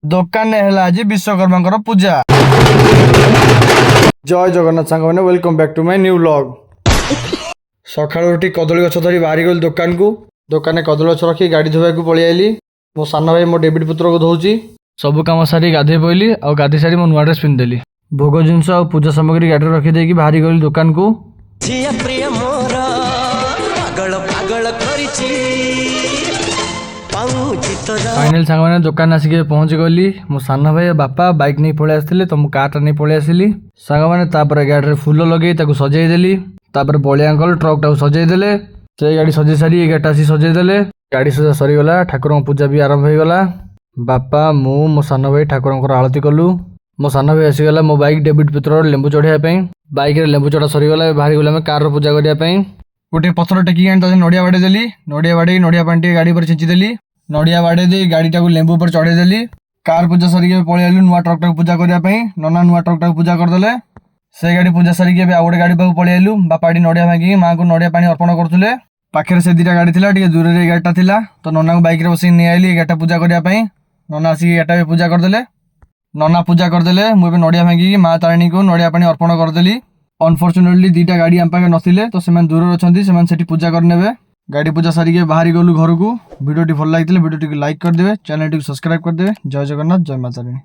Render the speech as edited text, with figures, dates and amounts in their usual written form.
दोकान आज विश्वकर्मा पूजा। जय जगन्नाथ सांग मैंने welcome back to my new vlog. सकाळु उठी कदली गछ धरी बाहरी गली दुकान को। दुकान में कदली गछ रखी गाड़ी धोवा को पलि आइली। मो सान भाई मो डेबिट पुत्र को धोची। सब काम सारी गाधे पइली और गाधे सारी मो नुआ ड्रेस पिंधिदेली। भोग जिनस और पूजा सामग्री गाड़ी रखी देकी बाहरी गली दुकान को। फाइनल सांग मैंने दुकान आसिक पहुंच गली। मो सान भाई बापा बाइक नहीं पलि आसते तो कार नहीं पलि आसिली। सांग मैंने गाड़ी फुल लगे सजेदेली। बलिया अंकल ट्रक टाक सजेदेले। से गाड़ी सजे सारी गाड़ी आसी सजेदेले। गाड़ी सजा सरीगला। ठाकुर पूजा भी आरंभ हो गला। बापा मु मो सान भाई ठाकुर आलती कलु। मो सान भाई आसीगला मो बाइक डेबिट पुत्र लेंबू चढ़ाई। बाइक लेंबू चढ़ा सरीगला। बाहरी गला कार पूजा करने गोटे पथर टेकी नड़िया बाड़े देली। नड़िया बाड़े नड़िया पानी गाड़ी पर छिंचीदेली। नड़िया बाड़े दे गाड़ी टाक लेंबू पर चढ़ेदेली। कार पूजा सारिक पलि आलु नुआ ट्रक टाक पूजा करने। नना नुआ ट्रक टाक पूजा करदे। से गाड़ी पूजा सारिक आउ गोटे गाड़ी पाक पलि आलु। बापा नड़िया भांगी माँ को नड़िया पानी अर्पण करते। पाखे से दीटा गाड़ी थिला टिके दूर रे गाड़ीटा थिला तो नना को बाइक रे बसी नहीं आइली गाड़ीटा पूजा करने। नना आसिक गाड़ीटा पूजा करदे। नना पूजा करदे। मुझे नड़िया भांगी माँ तारिणी को नड़िया पानी अर्पण करदेली। अनफॉर्चुनेटली दीटा गाड़ी आम पाखे नथिले तो से दूर अच्छा से पूजा करने। गाड़ी पूजा सारिके बाहरी गलु घर को। वीडियो भल लगी वीडियो लाइक करदे। चैनल सब्सक्राइब करदे। जय जगन्नाथ जय माता रानी।